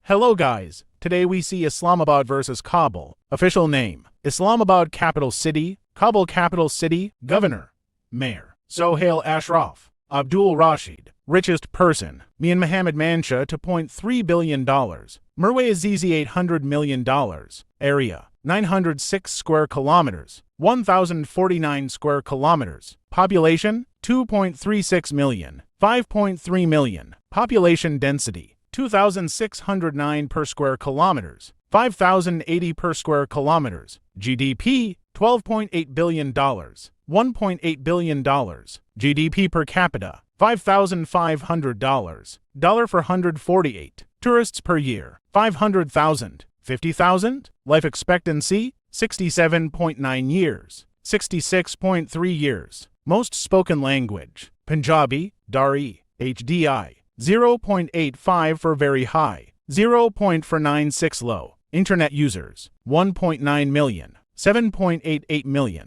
Hello guys, today we see Islamabad versus Kabul. Official name: Islamabad capital city, Kabul capital city, governor, mayor, Sohail Ashraf, Abdul Rashid, richest person, Mian Mohammed Mansha $2.3 billion, Mirway Azizi $800 million, area, 906 square kilometers, 1,049 square kilometers, population, 2.36 million, 5.3 million, population density, 2,609 per square kilometers, 5,080 per square kilometers, GDP, $12.8 billion, $1.8 billion, GDP per capita, $5,500, dollar for 148, tourists per year, 500,000, 50,000, life expectancy, 67.9 years, 66.3 years, most spoken language, Punjabi, Dari, HDI, 0.85 for very high, 0.496 low, internet users, 1.9 million, 7.88 million,